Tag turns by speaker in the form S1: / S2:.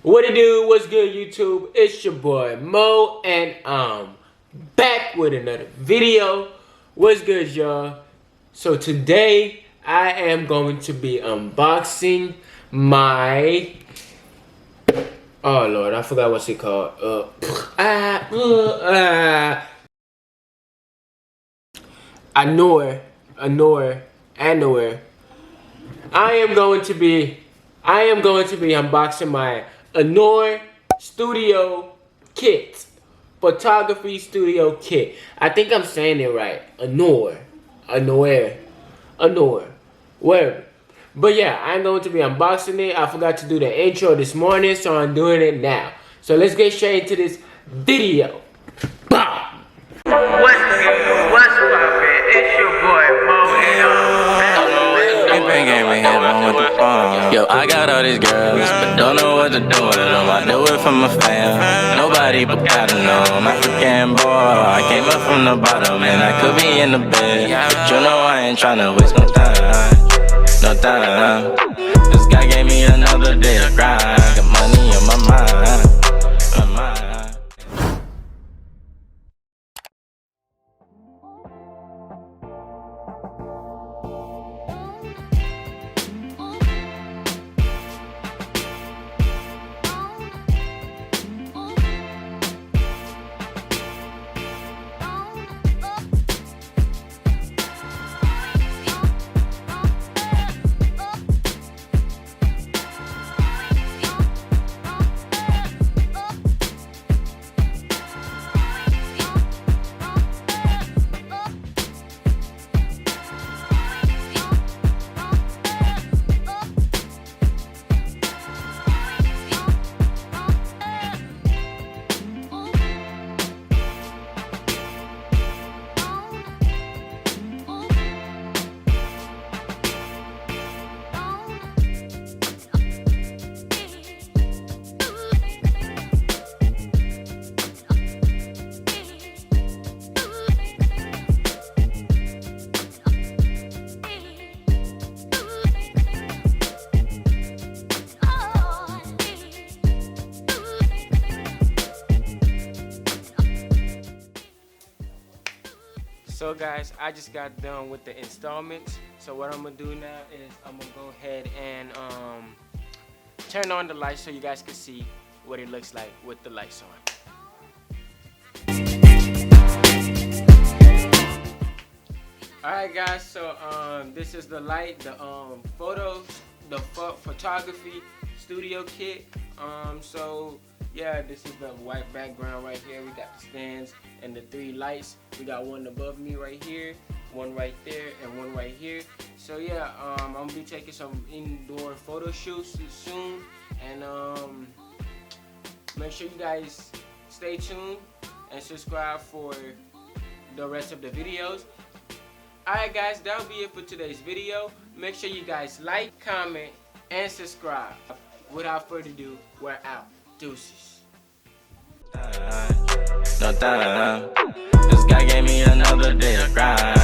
S1: What it do? What's good, YouTube? It's your boy Mo, and I'm back with another video. What's good, y'all? So today I am going to be unboxing my Lord, I forgot what's it called. Andoer. I am going to be unboxing my Andoer studio kit, photography studio kit. I think I'm saying it right. Andoer, whatever. But yeah, I'm going to be unboxing it. I forgot to do the intro this morning, so I'm doing it now. So let's get straight into this video. Bow. What's poppin'? It's your boy Mo.
S2: Yo, I got all these girls, but don't know what to do with them. I do it for my fam, nobody but God alone. African boy, I came up from the bottom, and I could be in the bed, but you know I ain't tryna waste no time. This guy gave me another day to grind. Got money on my mind.
S1: So guys, I just got done with the installments. So what I'm gonna do now is I'm gonna go ahead and turn on the lights so you guys can see what it looks like with the lights on. Alright guys, so this is the light, the photography studio kit. So yeah, this is the white background right here. We got the stands and the 3 lights. We got one above me right here, one right there, and one right here. So yeah, I'm gonna be taking some indoor photo shoots soon, and make sure you guys stay tuned and subscribe for the rest of the videos. Alright guys, that'll be it for today's video. Make sure you guys like, comment, and subscribe. Without further ado, we're out. Deuces.
S2: This guy gave me another day to grind.